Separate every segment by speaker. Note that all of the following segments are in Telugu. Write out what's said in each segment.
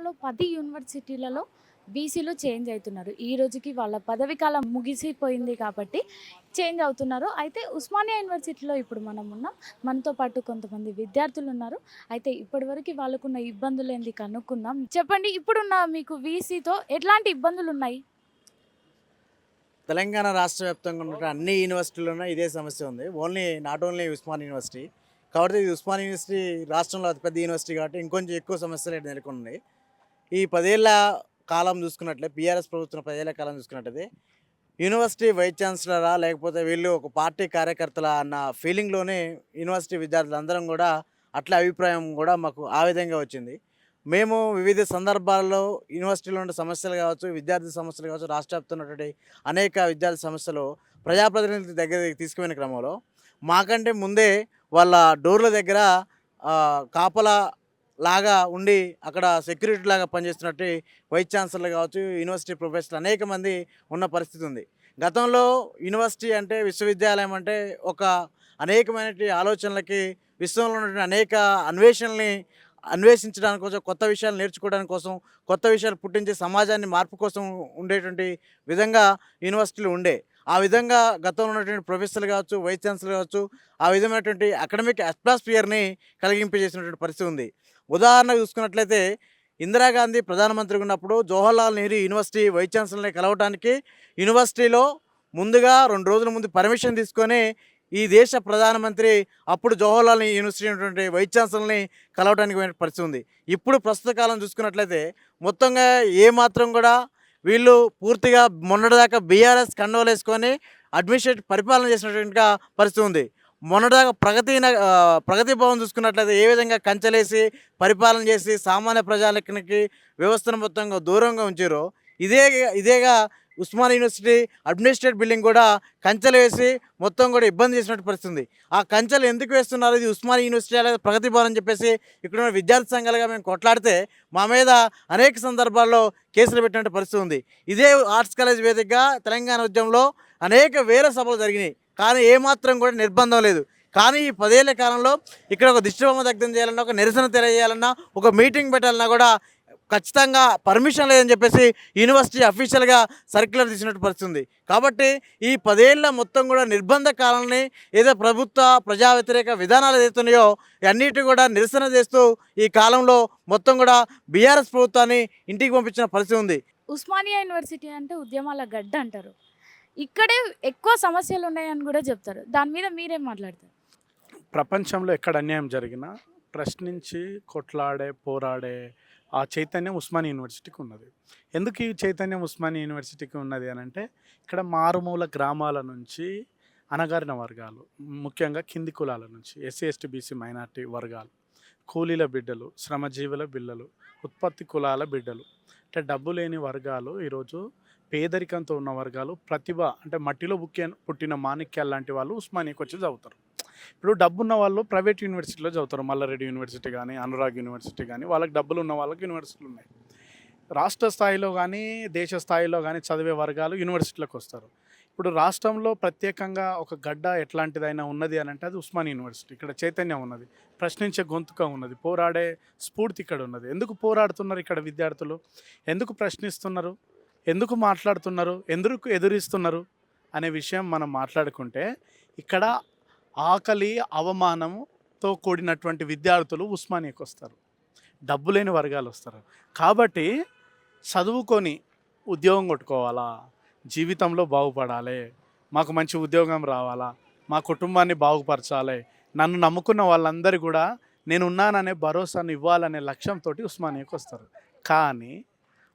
Speaker 1: తెలంగాణలో 10 యూనివర్సిటీలలో బీసీలు చేంజ్ అవుతున్నారు. ఈ రోజుకి వాళ్ళ పదవి కాలం ముగిసిపోయింది కాబట్టి చేంజ్ అవుతున్నారు. అయితే ఉస్మానియా యూనివర్సిటీలో ఇప్పుడు మనం ఉన్నాం. మనతో పాటు కొంతమంది విద్యార్థులు ఉన్నారు. అయితే ఇప్పటివరకు వాళ్ళకున్న ఇబ్బందులేంది కనుక్కుందాం. చెప్పండి, ఇప్పుడున్న మీకు వీసీతో ఎట్లాంటి ఇబ్బందులున్నాయి?
Speaker 2: తెలంగాణ రాష్ట్ర వ్యాప్తంగా ఉన్న అన్ని యూనివర్సిటీల్లోనూ ఇదే సమస్య ఉంది. Not only Osman university. కాబట్టి ఇది ఉస్మాన్ యూనివర్సిటీ రాష్ట్రంలో అతిపెద్ద యూనివర్సిటీ కాబట్టి ఇంకొంచెం ఎక్కువ సమస్యలు నెలకొన్నాయి. ఈ 10 ఏళ్ల కాలం చూసుకున్నట్లే బీఆర్ఎస్ ప్రభుత్వం 10 ఏళ్ల కాలం చూసుకున్నట్టయితే యూనివర్సిటీ వైస్ ఛాన్సలరా లేకపోతే వీళ్ళు ఒక పార్టీ కార్యకర్తల అన్న ఫీలింగ్‌లోనే యూనివర్సిటీ విద్యార్థులందరం కూడా అట్లే అభిప్రాయం కూడా మాకు ఆ విధంగా వచ్చింది. మేము వివిధ సందర్భాల్లో యూనివర్సిటీలో ఉన్న సమస్యలు కావచ్చు, విద్యార్థి సమస్యలు కావచ్చు, రాష్ట్ర వ్యాప్తంగా ఉన్నటువంటి అనేక విద్యార్థి సమస్యలు ప్రజాప్రతినిధుల దగ్గరికి తీసుకుపోయిన క్రమంలో మాకంటే ముందే వాళ్ళ డోర్ల దగ్గర కాపలా లాగా ఉండి అక్కడ సెక్యూరిటీ లాగా పనిచేస్తున్నట్టు వైస్ ఛాన్సలర్లు కావచ్చు, యూనివర్సిటీ ప్రొఫెసర్లు అనేక మంది ఉన్న పరిస్థితి ఉంది. గతంలో యూనివర్సిటీ అంటే విశ్వవిద్యాలయం అంటే ఒక అనేకమైనటువంటి ఆలోచనలకి విశ్వంలో ఉన్నటువంటి అనేక అన్వేషణల్ని అన్వేషించడానికి కోసం, కొత్త విషయాలు నేర్చుకోవడానికి కోసం, కొత్త విషయాలు పుట్టించే సమాజాన్ని మార్పు కోసం ఉండేటువంటి విధంగా యూనివర్సిటీలు ఉండే. ఆ విధంగా గతంలో ఉన్నటువంటి ప్రొఫెసర్లు కావచ్చు, వైస్ ఛాన్సలర్ కావచ్చు, ఆ విధమైనటువంటి అకాడమిక్ అట్మాస్ఫియర్‌ని కలిగింపజేసినటువంటి పరిస్థితి ఉంది. ఉదాహరణకు చూసుకున్నట్లయితే ఇందిరాగాంధీ ప్రధానమంత్రిగా ఉన్నప్పుడు జవహర్లాల్ నెహ్రూ యూనివర్సిటీ వైస్ ఛాన్సలర్‌ని కలవటానికి యూనివర్సిటీలో ముందుగా 2 రోజుల ముందు పర్మిషన్ తీసుకొని ఈ దేశ ప్రధానమంత్రి అప్పుడు జవహర్లాల్ యూనివర్సిటీ ఉన్నటువంటి వైస్ ఛాన్సలర్‌ని కలవడానికి పోయిన పరిస్థితి ఉంది. ఇప్పుడు ప్రస్తుత కాలం చూసుకున్నట్లయితే మొత్తంగా ఏమాత్రం కూడా వీళ్ళు పూర్తిగా మొన్నటిదాకా బీఆర్ఎస్ కండువాలేసుకొని అడ్మినిస్ట్రేటివ్ పరిపాలన చేసినట్టుగా పరిస్థితి ఉంది. మొన్నటిదాకా ప్రగతి భవన్ చూసుకున్నట్లయితే ఏ విధంగా కంచెలేసి పరిపాలన చేసి సామాన్య ప్రజానికానికి వ్యవస్థను మొత్తంగా దూరంగా ఉంచారో ఇదేగా ఉస్మాన్ యూనివర్సిటీ అడ్మినిస్ట్రేటివ్ బిల్డింగ్ కూడా కంచెలు వేసి మొత్తం కూడా ఇబ్బంది చేసినట్టు పరిస్థితి ఉంది. ఆ కంచెలు ఎందుకు వేస్తున్నారు, ఇది ఉస్మాన్ యూనివర్సిటీ లేదా ప్రగతి భవన్ అని చెప్పేసి ఇక్కడ ఉన్న విద్యార్థి సంఘాలుగా మేము కొట్లాడితే మా మీద అనేక సందర్భాల్లో కేసులు పెట్టినట్టు పరిస్థితి ఉంది. ఇదే ఆర్ట్స్ కాలేజ్ వేదికగా తెలంగాణ ఉద్యమంలో అనేక వేల సభలు జరిగినాయి, కానీ ఏమాత్రం కూడా నిర్బంధం లేదు. కానీ ఈ 10 ఏళ్ల కాలంలో ఇక్కడ ఒక దిష్టిబొమ్మ దగ్ధం చేయాలన్నా, ఒక నిరసన తెలియజేయాలన్నా, ఒక మీటింగ్ పెట్టాలన్నా కూడా ఖచ్చితంగా పర్మిషన్ లేదని చెప్పేసి యూనివర్సిటీ అఫీషియల్గా సర్క్యులర్ తీసినట్టు పరిస్థితుంది. కాబట్టి ఈ 10 ఏళ్ల మొత్తం కూడా నిర్బంధ కాలాన్ని ఏదో ప్రభుత్వ ప్రజా వ్యతిరేక విధానాలు ఏదైతున్నాయో అన్నిటి కూడా నిరసన చేస్తూ ఈ కాలంలో మొత్తం కూడా బీఆర్ఎస్ ప్రభుత్వాన్ని ఇంటికి పంపించిన పరిస్థితి ఉంది.
Speaker 1: ఉస్మానియా యూనివర్సిటీ అంటే ఉద్యమాల గడ్డ అంటారు. ఇక్కడే ఎక్కువ సమస్యలు ఉన్నాయని కూడా చెప్తారు. దాని మీద మీరేం మాట్లాడతారు?
Speaker 3: ప్రపంచంలో ఎక్కడ అన్యాయం జరిగినా ప్రశ్నించి కొట్లాడే పోరాడే ఆ చైతన్యం ఉస్మానియా యూనివర్సిటీకి ఉన్నది. ఎందుకు ఈ చైతన్యం ఉస్మానియా యూనివర్సిటీకి ఉన్నది అని అంటే ఇక్కడ మారుమూల గ్రామాల నుంచి అణగారిన వర్గాలు, ముఖ్యంగా కింది కులాల నుంచి ఎస్సీ ఎస్టీ బీసీ మైనార్టీ వర్గాలు, కూలీల బిడ్డలు, శ్రమజీవుల బిడ్డలు, ఉత్పత్తి కులాల బిడ్డలు, అంటే డబ్బు లేని వర్గాలు, ఈరోజు పేదరికంతో ఉన్న వర్గాలు, ప్రతిభ అంటే మట్టిలో పుట్టిన మాణిక్యాలు లాంటి వాళ్ళు ఉస్మానియాకి వచ్చి చదువుతారు. ఇప్పుడు డబ్బున్న వాళ్ళు ప్రైవేట్ యూనివర్సిటీలో చదువుతారు. మల్లారెడ్డి యూనివర్సిటీ కానీ, అనురాగ్ యూనివర్సిటీ కానీ, వాళ్ళకి డబ్బులు ఉన్న వాళ్ళకి యూనివర్సిటీలు ఉన్నాయి. రాష్ట్ర స్థాయిలో కానీ దేశ స్థాయిలో కానీ చదివే వర్గాలు యూనివర్సిటీలకు వస్తారు. ఇప్పుడు రాష్ట్రంలో ప్రత్యేకంగా ఒక గడ్డ ఎట్లాంటిదైనా ఉన్నది అని అంటే అది ఉస్మానియా యూనివర్సిటీ. ఇక్కడ చైతన్యం ఉన్నది, ప్రశ్నించే గొంతుక ఉన్నది, పోరాడే స్ఫూర్తి ఇక్కడ ఉన్నది. ఎందుకు పోరాడుతున్నారు ఇక్కడ విద్యార్థులు, ఎందుకు ప్రశ్నిస్తున్నారు, ఎందుకు మాట్లాడుతున్నారు, ఎందుకు ఎదురిస్తున్నారు అనే విషయం మనం మాట్లాడుకుంటే ఇక్కడ ఆకలి అవమానంతో కూడినటువంటి విద్యార్థులు ఉస్మానియాకి వస్తారు, డబ్బు లేని వర్గాలు వస్తారు. కాబట్టి చదువుకొని ఉద్యోగం కొట్టుకోవాలా, జీవితంలో బాగుపడాలి, మాకు మంచి ఉద్యోగం రావాలా, మా కుటుంబాన్ని బాగుపరచాలి, నన్ను నమ్ముకున్న వాళ్ళందరూ కూడా నేను ఉన్నాననే భరోసాను ఇవ్వాలనే లక్ష్యంతో ఉస్మానియాకి వస్తారు. కానీ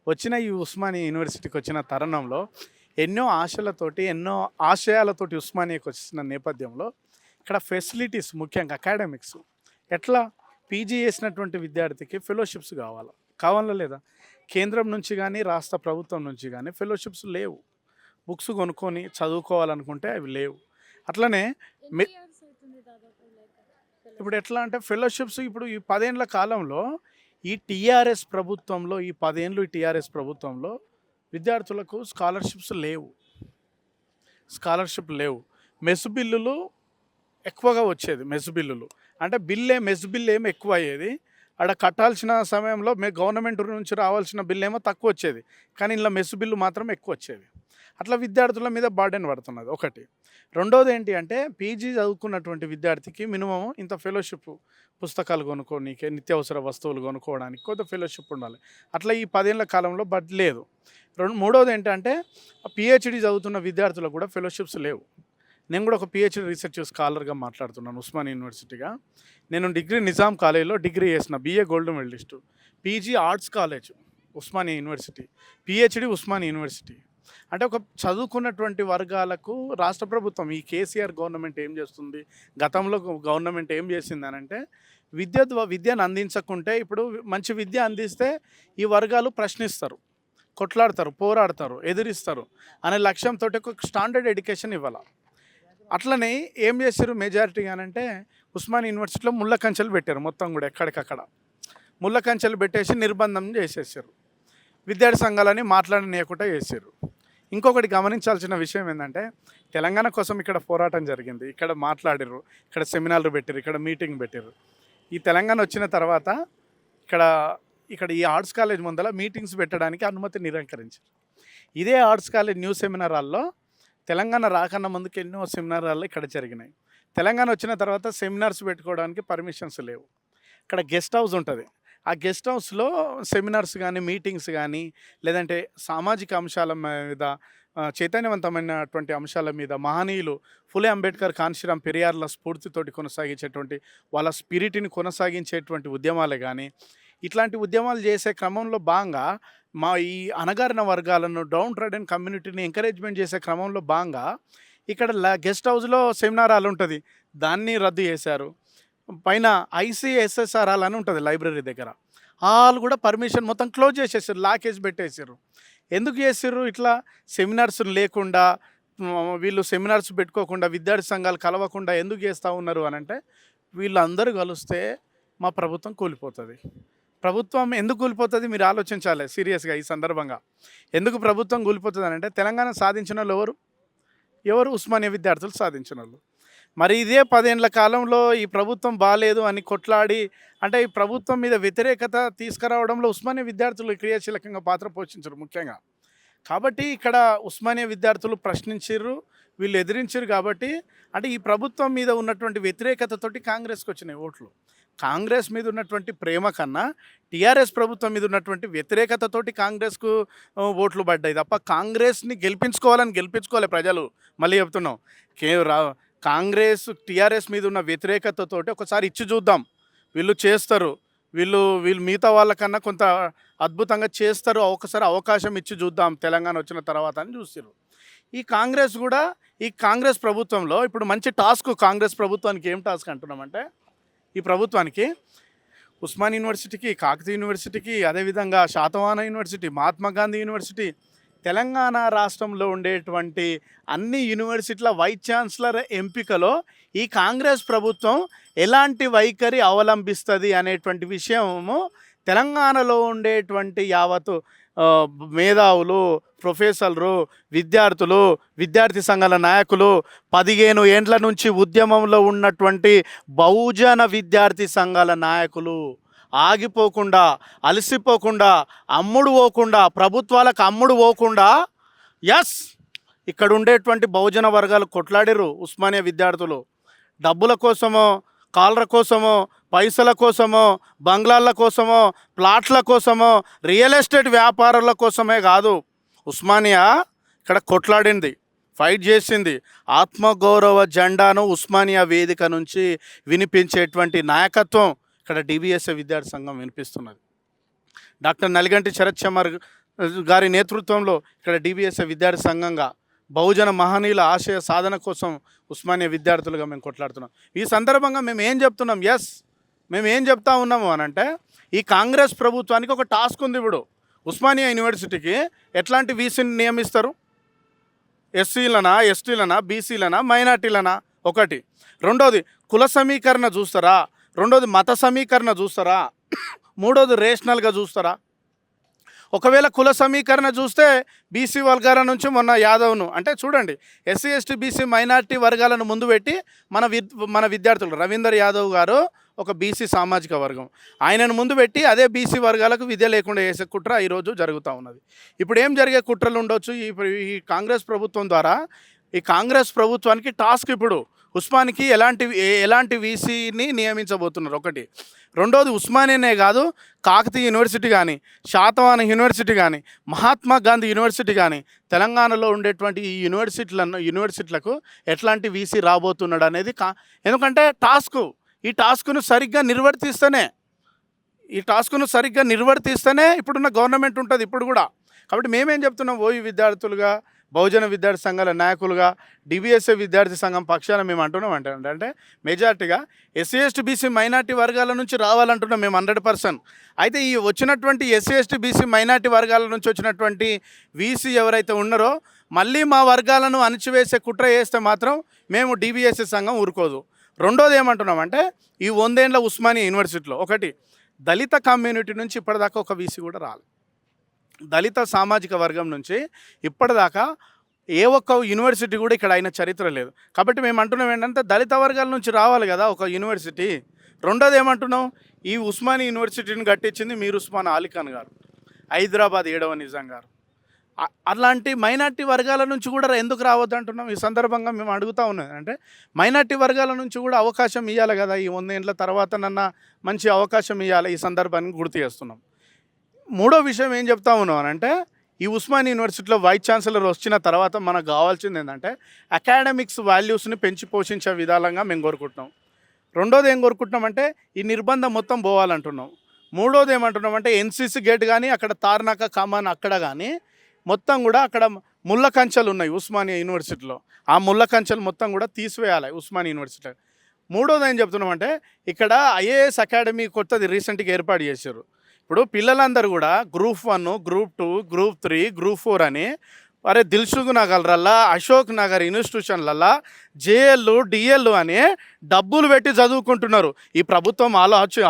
Speaker 3: వచ్చిన ఈ ఉస్మానియా యూనివర్సిటీకి వచ్చిన తరుణంలో ఎన్నో ఆశలతోటి ఎన్నో ఆశయాలతోటి ఉస్మానియాకి వచ్చిన నేపథ్యంలో ఇక్కడ ఫెసిలిటీస్, ముఖ్యంగా అకాడమిక్స్ ఎట్లా పీజీ చేసినటువంటి విద్యార్థికి ఫెలోషిప్స్ కావాలా లేదా? కేంద్రం నుంచి కానీ రాష్ట్ర ప్రభుత్వం నుంచి కానీ ఫెలోషిప్స్ లేవు. బుక్స్ కొనుక్కొని చదువుకోవాలనుకుంటే అవి లేవు. అట్లనే ఇప్పుడు ఎట్లా అంటే ఫెలోషిప్స్ ఇప్పుడు ఈ 10 ఏళ్ల కాలంలో ఈ టీఆర్ఎస్ ప్రభుత్వంలో, ఈ 10 ఏళ్ళు ఈ టీఆర్ఎస్ ప్రభుత్వంలో విద్యార్థులకు స్కాలర్షిప్ లేవు. మెస్ బిల్లులు ఎక్కువగా వచ్చేది. మెస్ బిల్లులు అంటే మెస్ బిల్ ఏమి ఎక్కువ అయ్యేది. ఆడ కట్టాల్సిన సమయంలో గవర్నమెంట్ నుంచి రావాల్సిన బిల్లు ఏమో తక్కువ వచ్చేది, కానీ ఇలా మెస్సు బిల్లు మాత్రం ఎక్కువ వచ్చేది. అట్లా విద్యార్థుల మీద బర్డెన్ పడుతున్నది ఒకటి. రెండోది ఏంటి అంటే పీజీ చదువుకున్నటువంటి విద్యార్థికి మినిమం ఇంత ఫెలోషిప్, పుస్తకాలు కొనుక్కోనికి, నిత్యావసర వస్తువులు కొనుక్కోవడానికి కొంత ఫెలోషిప్ ఉండాలి. అట్లా ఈ 10 ఏళ్ల కాలంలో లేదు. మూడోది ఏంటంటే పిహెచ్డి చదువుతున్న విద్యార్థులకు కూడా ఫెలోషిప్స్ లేవు. నేను కూడా ఒక పిహెచ్డి రీసెర్చ్ స్కాలర్గా మాట్లాడుతున్నాను ఉస్మానియా యూనివర్సిటీగా. నేను డిగ్రీ నిజాం కాలేజ్లో డిగ్రీ చేసిన, BA gold medallist, PG arts college Osmania university, PhD Osmania university. అంటే ఒక చదువుకున్నటువంటి వర్గాలకు రాష్ట్ర ప్రభుత్వం, ఈ కేసీఆర్ గవర్నమెంట్ ఏం చేస్తుంది, గతంలో గవర్నమెంట్ ఏం చేసింది అని అంటే విద్యను అందించకుంటే ఇప్పుడు మంచి విద్య అందిస్తే ఈ వర్గాలు ప్రశ్నిస్తారు, కొట్లాడతారు, పోరాడతారు, ఎదిరిస్తారు అనే లక్ష్యంతో ఒక స్టాండర్డ్ ఎడ్యుకేషన్ ఇవ్వాలి. అట్లనే ఏం చేశారు మెజారిటీ అంటే ఉస్మానియా యూనివర్సిటీలో ముళ్ళ కంచెలు పెట్టారు. మొత్తం కూడా ఎక్కడికక్కడ ముళ్ళ కంచెలు పెట్టేసి నిర్బంధం చేసేసారు. విద్యార్థి సంఘాలని మాట్లాడనీయకుండా చేశారు. ఇంకొకటి గమనించాల్సిన విషయం ఏంటంటే తెలంగాణ కోసం ఇక్కడ పోరాటం జరిగింది, ఇక్కడ మాట్లాడారు, ఇక్కడ సెమినార్లు పెట్టారు, ఇక్కడ మీటింగ్ పెట్టారు. ఈ తెలంగాణ వచ్చిన తర్వాత ఇక్కడ ఈ ఆర్ట్స్ కాలేజ్ ముందర మీటింగ్స్ పెట్టడానికి అనుమతి నిరాకరించారు. ఇదే ఆర్ట్స్ కాలేజ్ న్యూ సెమినార్ హాల్లో తెలంగాణ రాకన్నా ముందుకు ఎన్నో సెమినార్ హాల్లో ఇక్కడ జరిగినాయి. తెలంగాణ వచ్చిన తర్వాత సెమినార్స్ పెట్టుకోవడానికి పర్మిషన్స్ లేవు. ఇక్కడ గెస్ట్ హౌస్ ఉంటుంది. ఆ గెస్ట్ హౌస్లో సెమినార్స్ కానీ, మీటింగ్స్ కానీ, లేదంటే సామాజిక అంశాల మీద, చైతన్యవంతమైనటువంటి అంశాల మీద మహనీయులు ఫులే అంబేద్కర్, కాన్షీరామ్ పెరియార్ల స్ఫూర్తితోటి కొనసాగించేటువంటి, వాళ్ళ స్పిరిట్ని కొనసాగించేటువంటి ఉద్యమాలే కానీ, ఇట్లాంటి ఉద్యమాలు చేసే క్రమంలో భాగంగా ఈ అణగారిన వర్గాలను, డౌన్ ట్రెడెన్ కమ్యూనిటీని ఎంకరేజ్మెంట్ చేసే క్రమంలో భాగంగా ఇక్కడ గెస్ట్ హౌస్లో సెమినార్ హాల్ ఉంటుంది, దాన్ని రద్దు చేశారు. పైన ICSSR హాల్ అని ఉంటుంది లైబ్రరీ దగ్గర, ఆ హాల్ కూడా పర్మిషన్ మొత్తం క్లోజ్ చేసేసారు, లాకేజ్ పెట్టేసారు. ఎందుకు చేసారు ఇట్లా? సెమినార్స్ లేకుండా, వీళ్ళు సెమినార్స్ పెట్టుకోకుండా, విద్యార్థి సంఘాలు కలవకుండా ఎందుకు చేస్తూ ఉన్నారు అని అంటే వీళ్ళందరూ కలిస్తే మా ప్రభుత్వం కూలిపోతుంది. ప్రభుత్వం ఎందుకు కూలిపోతుంది మీరు ఆలోచించాలి సీరియస్గా. ఈ సందర్భంగా ఎందుకు ప్రభుత్వం కూలిపోతుంది అని అంటే తెలంగాణ సాధించిన వాళ్ళు ఎవరు? ఉస్మానియా విద్యార్థులు సాధించిన వాళ్ళు. మరి ఇదే 10 ఏళ్ల కాలంలో ఈ ప్రభుత్వం బాగాలేదు అని కొట్లాడి, అంటే ఈ ప్రభుత్వం మీద వ్యతిరేకత తీసుకురావడంలో ఉస్మానియా విద్యార్థులు క్రియాశీలకంగా పాత్ర పోషించరు ముఖ్యంగా. కాబట్టి ఇక్కడ ఉస్మానియా విద్యార్థులు ప్రశ్నించారు, వీళ్ళు ఎదిరించారు. కాబట్టి అంటే ఈ ప్రభుత్వం మీద ఉన్నటువంటి వ్యతిరేకతతోటి కాంగ్రెస్కి వచ్చినాయి ఓట్లు. కాంగ్రెస్ మీద ఉన్నటువంటి ప్రేమ కన్నా టీఆర్ఎస్ ప్రభుత్వం మీద ఉన్నటువంటి వ్యతిరేకతతోటి కాంగ్రెస్కు ఓట్లు పడ్డాయి తప్ప కాంగ్రెస్ని గెలిపించుకోవాలి ప్రజలు. మళ్ళీ చెప్తున్నాం, కాంగ్రెస్ టీఆర్ఎస్ మీద ఉన్న వ్యతిరేకతతోటి ఒకసారి ఇచ్చి చూద్దాం, వీళ్ళు చేస్తారు, వీళ్ళు మిగతా వాళ్ళకన్నా కొంత అద్భుతంగా చేస్తారు, ఒకసారి అవకాశం ఇచ్చి చూద్దాం తెలంగాణ వచ్చిన తర్వాత అని చూస్తారు. ఈ కాంగ్రెస్ ప్రభుత్వంలో ఇప్పుడు మంచి టాస్క్ కాంగ్రెస్ ప్రభుత్వానికి. ఏం టాస్క్ అంటున్నామంటే ఈ ప్రభుత్వానికి ఉస్మానియా యూనివర్సిటీకి, కాకతీయ యూనివర్సిటీకి, అదేవిధంగా శాతవాహన యూనివర్సిటీ, మహాత్మా గాంధీ యూనివర్సిటీ, తెలంగాణ రాష్ట్రంలో ఉండేటువంటి అన్ని యూనివర్సిటీల వైస్ ఛాన్సలర్ ఎంపికలో ఈ కాంగ్రెస్ ప్రభుత్వం ఎలాంటి వైఖరి అవలంబిస్తుంది అనేటువంటి విషయము తెలంగాణలో ఉండేటువంటి యావత్తు మేధావులు, ప్రొఫెసర్లు, విద్యార్థులు, విద్యార్థి సంఘాల నాయకులు, 15 ఏండ్ల నుంచి ఉద్యమంలో ఉన్నటువంటి బహుజన విద్యార్థి సంఘాల నాయకులు ఆగిపోకుండా, అలసిపోకుండా, అమ్ముడు పోకుండా, ప్రభుత్వాలకు అమ్ముడు పోకుండా ఇక్కడ ఉండేటువంటి బహుజన వర్గాలు కొట్లాడిరు. ఉస్మానియా విద్యార్థులు డబ్బుల కోసమో, కాలర్ కోసమో, పైసల కోసమో, బంగ్లాల కోసమో, ప్లాట్ల కోసమో, రియల్ ఎస్టేట్ వ్యాపారాల కోసమే కాదు, ఉస్మానియా ఇక్కడ కొట్లాడింది, ఫైట్ చేసింది. ఆత్మగౌరవ జెండాను ఉస్మానియా వేదిక నుంచి వినిపించేటువంటి నాయకత్వం ఇక్కడ DBSA విద్యార్థి సంఘం వినిపిస్తున్నది. డాక్టర్ నలిగంటి శరత్ చమర్ గారి నేతృత్వంలో ఇక్కడ DBSA విద్యార్థి సంఘంగా బహుజన మహనీయుల ఆశయ సాధన కోసం ఉస్మానియా విద్యార్థులుగా మేము కొట్లాడుతున్నాం. ఈ సందర్భంగా మేము ఏం చెప్తున్నాం, మేము ఏం చెప్తా ఉన్నాము అని అంటే ఈ కాంగ్రెస్ ప్రభుత్వానికి ఒక టాస్క్ ఉంది. ఇప్పుడు ఉస్మానియా యూనివర్సిటీకి ఎట్లాంటి వీసీని నియమిస్తారు? ఎస్సీలనా, ఎస్టీలనా, బీసీలనా, మైనార్టీలనా? ఒకటి. రెండోది కుల సమీకరణ చూస్తారా? రెండోది మత సమీకరణ చూస్తారా? మూడోది రేషనల్గా చూస్తారా? ఒకవేళ కుల సమీకరణ చూస్తే బీసీ వర్గాల నుంచి మొన్న యాదవ్ను, అంటే చూడండి SC ST BC మైనార్టీ వర్గాలను ముందు పెట్టి మన విద్యార్థులు రవీందర్ యాదవ్ గారు ఒక బీసీ సామాజిక వర్గం. ఆయనను ముందు పెట్టి అదే బీసీ వర్గాలకు విద్య లేకుండా చేసే కుట్ర ఈరోజు జరుగుతూ ఉన్నది. ఇప్పుడు ఏం జరిగే కుట్రలు ఉండొచ్చు ఈ కాంగ్రెస్ ప్రభుత్వం ద్వారా? ఈ కాంగ్రెస్ ప్రభుత్వానికి టాస్క్ ఇప్పుడు ఉస్మానికి ఎలాంటి వీసీని నియమించబోతున్నారు ఒకటి. రెండోది ఉస్మానియానే కాదు, కాకతీయ యూనివర్సిటీ కానీ, శాతవాహన యూనివర్సిటీ కానీ, మహాత్మా గాంధీ యూనివర్సిటీ కానీ, తెలంగాణలో ఉండేటువంటి ఈ యూనివర్సిటీలకు ఎట్లాంటి వీసీ రాబోతున్నాడు అనేది ఎందుకంటే ఈ టాస్క్ను సరిగ్గా నిర్వర్తిస్తేనే ఇప్పుడున్న గవర్నమెంట్ ఉంటుంది ఇప్పుడు కూడా. కాబట్టి మేమేం చెప్తున్నాం, ఓయూ విద్యార్థులుగా, బహుజన విద్యార్థి సంఘాల నాయకులుగా, డిబిఎస్ఏ విద్యార్థి సంఘం పక్షాన మేము అంటున్నాం అంటే మెజార్టీగా ఎస్సీ ఎస్టీ బీసీ మైనార్టీ వర్గాల నుంచి రావాలంటున్నాం మేము 100%. అయితే ఈ వచ్చినటువంటి ఎస్సీ ఎస్టీ బీసీ మైనార్టీ వర్గాల నుంచి వచ్చినటువంటి వీసీ ఎవరైతే ఉన్నారో మళ్ళీ మా వర్గాలను అణిచివేసే కుట్ర చేస్తే మాత్రం మేము డిబిఎస్ఏ సంఘం ఊరుకోదు. రెండోది ఏమంటున్నామంటే, ఈ 100 ఏళ్ల ఉస్మానియా యూనివర్సిటీలో ఒకటి దళిత కమ్యూనిటీ నుంచి ఇప్పటిదాకా ఒక వీసీ కూడా రాలేదు. దళిత సామాజిక వర్గం నుంచి ఇప్పటిదాకా ఏ ఒక్క యూనివర్సిటీ కూడా ఇక్కడ అయిన చరిత్ర లేదు. కాబట్టి మేము అంటున్నాం ఏంటంటే, దళిత వర్గాల నుంచి రావాలి కదా ఒక యూనివర్సిటీ. రెండోది ఏమంటున్నాం, ఈ ఉస్మానియా యూనివర్సిటీని కట్టించింది మీర్ ఉస్మాన్ అలీఖాన్ గారు, హైదరాబాద్ 7వ నిజాం గారు. అలాంటి మైనార్టీ వర్గాల నుంచి కూడా ఎందుకు రావద్దు అంటున్నాం. ఈ సందర్భంగా మేము అడుగుతూ ఉన్నది అంటే, మైనార్టీ వర్గాల నుంచి కూడా అవకాశం ఇవ్వాలి కదా. ఈ 100 ఏళ్ళ తర్వాత మంచి అవకాశం ఇవ్వాలి. ఈ సందర్భాన్ని గుర్తు చేస్తున్నాం. మూడో విషయం ఏం చెప్తా ఉన్నాం అంటే, ఈ ఉస్మానియా యూనివర్సిటీలో వైస్ ఛాన్సలర్ వచ్చిన తర్వాత మనకు కావాల్సింది ఏంటంటే, అకాడమిక్స్ వాల్యూస్ని పెంచి పోషించే విధానంగా మేము కోరుకుంటున్నాం. రెండోది ఏం కోరుకుంటున్నామంటే, ఈ నిర్బంధం మొత్తం పోవాలంటున్నాం. మూడోది ఏమంటున్నామంటే, ఎన్సీసీ గేట్ కానీ, అక్కడ తార్నాక కమాన్ అక్కడ కానీ మొత్తం కూడా అక్కడ ముళ్ళ కంచెలు ఉన్నాయి ఉస్మానియా యూనివర్సిటీలో. ఆ ముళ్ళ కంచెలు మొత్తం కూడా తీసివేయాలి ఉస్మానియా యూనివర్సిటీ. మూడోది ఏం చెప్తున్నామంటే, ఇక్కడ ఐఏఎస్ అకాడమీ కొత్తది రీసెంట్గా ఏర్పాటు చేశారు. ఇప్పుడు పిల్లలందరూ కూడా గ్రూప్ 1, గ్రూప్ 2, గ్రూప్ 3, గ్రూప్ 4 అని దిల్సుఖ్ నగర్లల్లా, అశోక్ నగర్ ఇన్స్టిట్యూషన్లల్లా జేఎల్ డిఎల్ అని డబ్బులు పెట్టి చదువుకుంటున్నారు. ఈ ప్రభుత్వం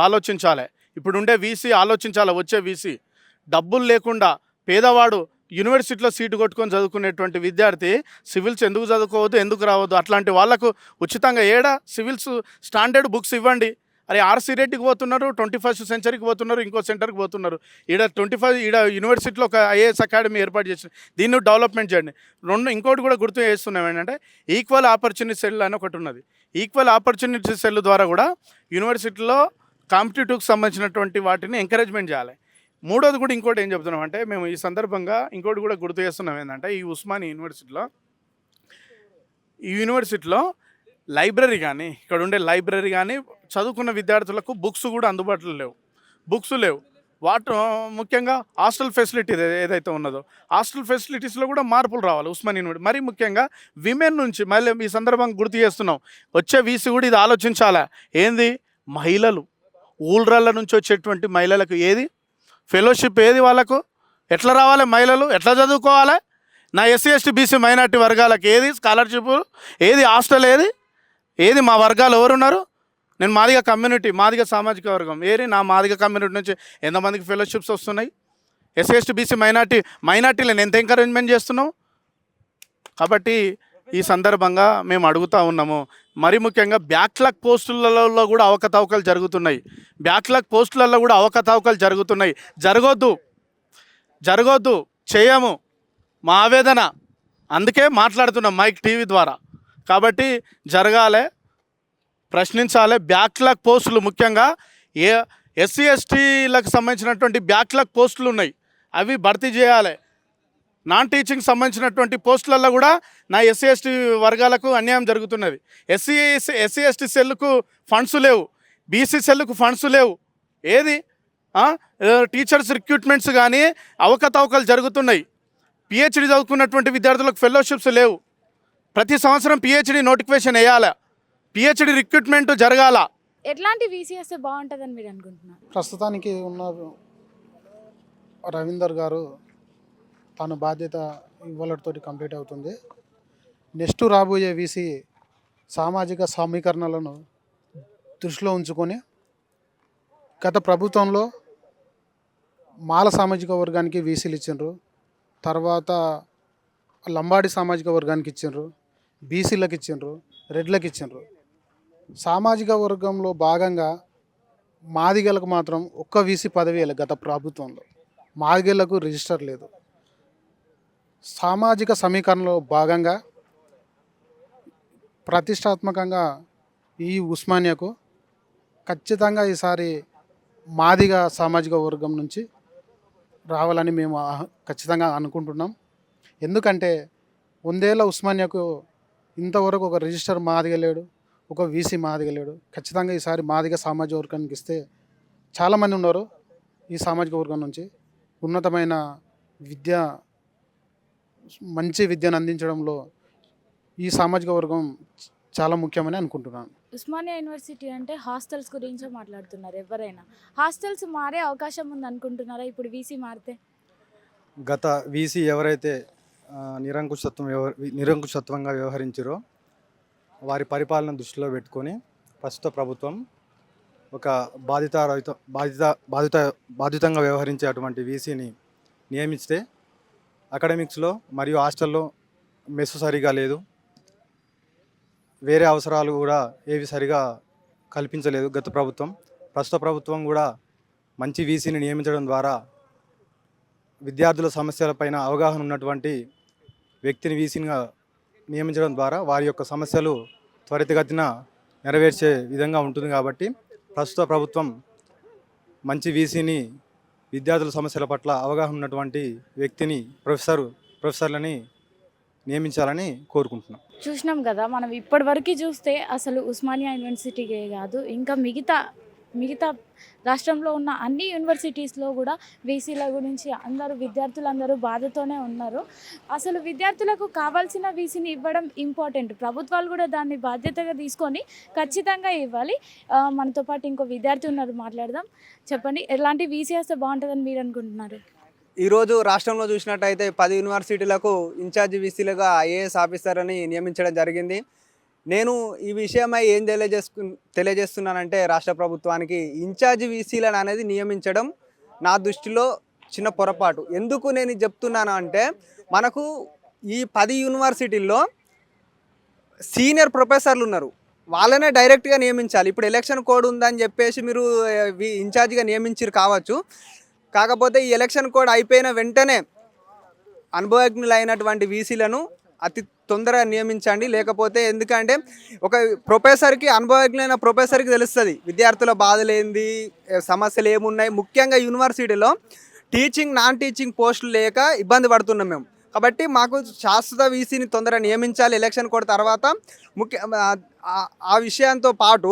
Speaker 3: ఆలోచించాలి. ఇప్పుడుండే వీసీ ఆలోచించాలి. వచ్చే వీసీ డబ్బులు లేకుండా పేదవాడు యూనివర్సిటీలో సీటు కొట్టుకొని చదువుకునేటువంటి విద్యార్థి సివిల్స్ ఎందుకు చదువుకోవద్దు, ఎందుకు రావద్దు? అట్లాంటి వాళ్ళకు ఉచితంగా సివిల్స్ స్టాండర్డ్ బుక్స్ ఇవ్వండి. ఆర్సీ రెడ్డికి పోతున్నారు, 21st సెంచరీకి పోతున్నారు, ఇంకో సెంటర్కి పోతున్నారు. ఈడ యూనివర్సిటీలో ఒక ఐఏఎస్ అకాడమీ ఏర్పాటు చేసి దీన్ని డెవలప్మెంట్ చేయండి. ఇంకోటి కూడా గుర్తు చేస్తున్నాం ఏంటంటే, ఈక్వల్ ఆపర్చునిటీ సెల్ అని ఒకటి ఉన్నది. ఈక్వల్ ఆపర్చునిటీ సెల్ ద్వారా కూడా యూనివర్సిటీలో కాంపిటేటివ్కి సంబంధించినటువంటి వాటిని ఎంకరేజ్మెంట్ చేయాలి. మూడోది కూడా ఇంకోటి ఏం చెప్తున్నాం అంటే, మేము ఈ సందర్భంగా ఇంకోటి కూడా గుర్తు చేస్తున్నాం ఏంటంటే, ఈ ఉస్మానియా యూనివర్సిటీలో లైబ్రరీ కానీ, ఇక్కడ ఉండే లైబ్రరీ కానీ చదువుకున్న విద్యార్థులకు బుక్స్ కూడా అందుబాటులో లేవు. ముఖ్యంగా హాస్టల్ ఫెసిలిటీ ఏదైతే ఉన్నదో, హాస్టల్ ఫెసిలిటీస్లో కూడా మార్పులు రావాలి ఉస్మానియా యూనివర్సిటీ. మరీ ముఖ్యంగా విమెన్ నుంచి మళ్ళీ ఈ సందర్భంగా గుర్తు చేస్తున్నాం, వచ్చే వీసీ కూడా ఇది ఆలోచించాలా. ఏంది, మహిళలు ఊళ్ళ నుంచి వచ్చేటువంటి మహిళలకు ఏది ఫెలోషిప్, ఏది వాళ్ళకు ఎట్లా రావాలి, మహిళలు ఎట్లా చదువుకోవాలి, నా ఎస్సీ ఎస్టీ బీసీ మైనార్టీ వర్గాలకు ఏది స్కాలర్షిప్, ఏది హాస్టల్, ఏది మా వర్గాలు ఎవరున్నారు? నేను మాదిగ సామాజిక వర్గం, నా మాదిగ కమ్యూనిటీ నుంచి ఎంతమందికి ఫెలోషిప్స్ వస్తున్నాయి? ఎస్సీ ఎస్టీ బీసీ మైనార్టీలను ఎంత ఎంకరేజ్మెంట్ చేస్తున్నాం? కాబట్టి ఈ సందర్భంగా మేము అడుగుతూ ఉన్నాము. మరి ముఖ్యంగా బ్యాక్లాగ్ పోస్టులలో కూడా అవకతవకలు జరుగుతున్నాయి. జరగొద్దు, చేయము, మా ఆవేదన. అందుకే మాట్లాడుతున్నాం మైక్ టీవీ ద్వారా. కాబట్టి జరగాలి, ప్రశ్నించాలి. బ్యాక్లాగ్ పోస్టులు ముఖ్యంగా ఎస్సీ ఎస్టీలకు సంబంధించినటువంటి బ్యాక్లాగ్ పోస్టులు ఉన్నాయి, అవి భర్తీ చేయాలి. నాన్ టీచింగ్ సంబంధించినటువంటి పోస్టులలో కూడా నా ఎస్సీ ఎస్టీ వర్గాలకు అన్యాయం జరుగుతున్నది. ఎస్సీ ఎస్టీ సెల్కు ఫండ్స్ లేవు, బీసీ సెల్కు ఫండ్స్ లేవు. ఏది టీచర్స్ రిక్రూట్మెంట్స్ కానీ అవకతవకలు జరుగుతున్నాయి. పిహెచ్డి చదువుకున్నటువంటి విద్యార్థులకు ఫెలోషిప్స్ లేవు. ప్రతి సంవత్సరం పిహెచ్డి నోటిఫికేషన్ వేయాలి, పిహెచ్డి రిక్రూట్మెంట్ జరగాల.
Speaker 1: ఎట్లాంటి వీసీ వస్తే బాగుంటుందని మీరు అనుకుంటున్నారు?
Speaker 4: ప్రస్తుతానికి ఉన్న రవీందర్ గారు తన బాధ్యత ఇవాళతోటి కంప్లీట్ అవుతుంది. నెక్స్ట్ రాబోయే వీసీ సామాజిక సమీకరణలను దృష్టిలో ఉంచుకొని, గత ప్రభుత్వంలో మాల సామాజిక వర్గానికి వీసీలు ఇచ్చిండ్రు, తర్వాత లంబాడి సామాజిక వర్గానికి ఇచ్చిండ్రు, బీసీలకు ఇచ్చిండ్రు, రెడ్లకు ఇచ్చిండ్రు. సామాజిక వర్గంలో భాగంగా మాదిగలకు మాత్రం ఒక్క వీసీ పదవి గత ప్రభుత్వంలో. మాదిగలకు రిజిస్టర్ లేదు. సామాజిక సమీకరణలో భాగంగా ప్రతిష్టాత్మకంగా ఈ ఉస్మానియాకు ఖచ్చితంగా ఈసారి మాదిగ సామాజిక వర్గం నుంచి రావాలని మేము ఖచ్చితంగా అనుకుంటున్నాం. ఎందుకంటే 100 ఏళ్ళ ఉస్మానియాకు ఇంతవరకు ఒక రిజిస్టర్ మాదిగ లేడు, ఒక వీసీ మాదిగ లేడు. ఖచ్చితంగా ఈసారి మాదిగ సామాజిక వర్గానికి ఇస్తే చాలామంది ఉన్నారు ఈ సామాజిక వర్గం నుంచి ఉన్నతమైన విద్య, మంచి విద్యను అందించడంలో ఈ సామాజిక వర్గం చాలా ముఖ్యమని అనుకుంటున్నాను.
Speaker 1: ఉస్మానియా యూనివర్సిటీ అంటే హాస్టల్స్ గురించే మాట్లాడుతున్నారు ఎవరైనా. హాస్టల్స్ మారే అవకాశం ఉంది అనుకుంటున్నారా ఇప్పుడు వీసీ మారితే?
Speaker 5: గత వీసీ ఎవరైతే నిరంకుశత్వంగా వ్యవహరించారో వారి పరిపాలన దృష్టిలో పెట్టుకొని ప్రస్తుత ప్రభుత్వం ఒక బాధితంగా వ్యవహరించే అటువంటి వీసీని నియమిస్తే అకాడమిక్స్లో మరియు హాస్టల్లో మెస్సు సరిగా లేదు, వేరే అవసరాలు కూడా ఏవి సరిగా కల్పించలేదు గత ప్రభుత్వం. ప్రస్తుత ప్రభుత్వం కూడా మంచి వీసీని నియమించడం ద్వారా విద్యార్థుల సమస్యలపైన అవగాహన ఉన్నటువంటి వ్యక్తిని వీసీగా నియమించడం ద్వారా వారి యొక్క సమస్యలు త్వరితగతిన నెరవేర్చే విధంగా ఉంటుంది. కాబట్టి ప్రస్తుత ప్రభుత్వం మంచి వీసీని, విద్యార్థుల సమస్యల పట్ల అవగాహన ఉన్నటువంటి వ్యక్తిని, ప్రొఫెసర్లని నియమించాలని కోరుకుంటున్నాం.
Speaker 1: చూసినాం కదా, మనం ఇప్పటివరకు చూస్తే అసలు ఉస్మానియా యూనివర్సిటీకే కాదు ఇంకా మిగతా రాష్ట్రంలో ఉన్న అన్ని యూనివర్సిటీస్లో కూడా వీసీల గురించి విద్యార్థులందరూ బాధతోనే ఉన్నారు. అసలు విద్యార్థులకు కావాల్సిన వీసీని ఇవ్వడం ఇంపార్టెంట్. ప్రభుత్వాలు కూడా దాన్ని బాధ్యతగా తీసుకొని ఖచ్చితంగా ఇవ్వాలి. మనతో పాటు ఇంకో విద్యార్థి ఉన్నారు, మాట్లాడదాం. చెప్పండి, ఎలాంటి వీసీ వస్తే బాగుంటుందని మీరు అనుకుంటున్నారు?
Speaker 6: ఈరోజు రాష్ట్రంలో చూసినట్టయితే 10 యూనివర్సిటీలకు ఇన్ఛార్జి వీసీలుగా ఐఏఎస్ ఆఫీసర్ని నియమించడం జరిగింది. నేను ఈ విషయమై ఏం తెలియజేస్తున్నానంటే రాష్ట్ర ప్రభుత్వానికి ఇన్ఛార్జి వీసీలను అనేది నియమించడం నా దృష్టిలో చిన్న పొరపాటు. ఎందుకు నేను చెప్తున్నాను అంటే మనకు ఈ 10 యూనివర్సిటీల్లో సీనియర్ ప్రొఫెసర్లు ఉన్నారు, వాళ్ళనే డైరెక్ట్గా నియమించాలి. ఇప్పుడు ఎలక్షన్ కోడ్ ఉందని చెప్పేసి మీరు ఇన్ఛార్జిగా నియమించారు కావచ్చు, కాకపోతే ఈ ఎలక్షన్ కోడ్ అయిపోయిన వెంటనే అనుభవజ్ఞులైనటువంటి వీసీలను అతి తొందరగా నియమించండి. లేకపోతే ఎందుకంటే ఒక ప్రొఫెసర్కి, అనుభవజ్ఞులైన ప్రొఫెసర్కి తెలుస్తుంది విద్యార్థుల బాధలు ఏంది, సమస్యలు ఏమున్నాయి. ముఖ్యంగా యూనివర్సిటీలో టీచింగ్, నాన్ టీచింగ్ పోస్టులు లేక ఇబ్బంది పడుతున్నాం మేము. కాబట్టి మాకు శాశ్వత వీసీని తొందరగా నియమించాలి ఎలక్షన్ కోడ్ తర్వాత. ఆ విషయంతో పాటు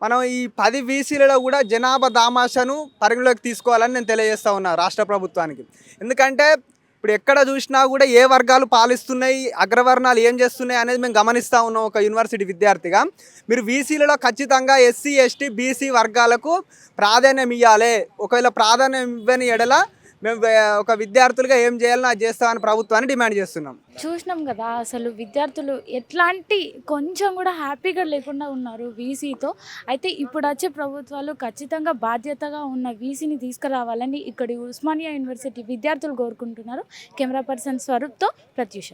Speaker 6: మనం ఈ 10 వీసీలలో కూడా జనాభా దామాషను పరిగణలోకి తీసుకోవాలని నేను తెలియజేస్తా ఉన్నా రాష్ట్ర ప్రభుత్వానికి. ఎందుకంటే ఇప్పుడు ఎక్కడ చూసినా కూడా ఏ వర్గాలు పాలిస్తున్నాయి, అగ్రవర్ణాలు ఏం చేస్తున్నాయి అనేది మేము గమనిస్తూ ఉన్నాం. ఒక యూనివర్సిటీ విద్యార్థిగా మీరు వీసీలలో ఖచ్చితంగా ఎస్సీ, ఎస్టీ, బీసీ వర్గాలకు ప్రాధాన్యం ఇవ్వాలి. ఒకవేళ ప్రాధాన్యం ఇవ్వని ఎడల మేము ఒక విద్యార్థులుగా ఏం చేయాలో అది చేస్తామని ప్రభుత్వాన్ని డిమాండ్ చేస్తున్నాం.
Speaker 1: చూసినాం కదా, అసలు విద్యార్థులు ఎట్లాంటి కొంచెం కూడా హ్యాపీగా లేకుండా ఉన్నారు వీసీతో. అయితే ఇప్పుడు వచ్చే ప్రభుత్వాలు ఖచ్చితంగా బాధ్యతగా ఉన్న వీసీని తీసుకురావాలని ఇక్కడి ఉస్మానియా యూనివర్సిటీ విద్యార్థులు కోరుకుంటున్నారు. కెమెరా పర్సన్ స్వరూప్తో ప్రత్యూష.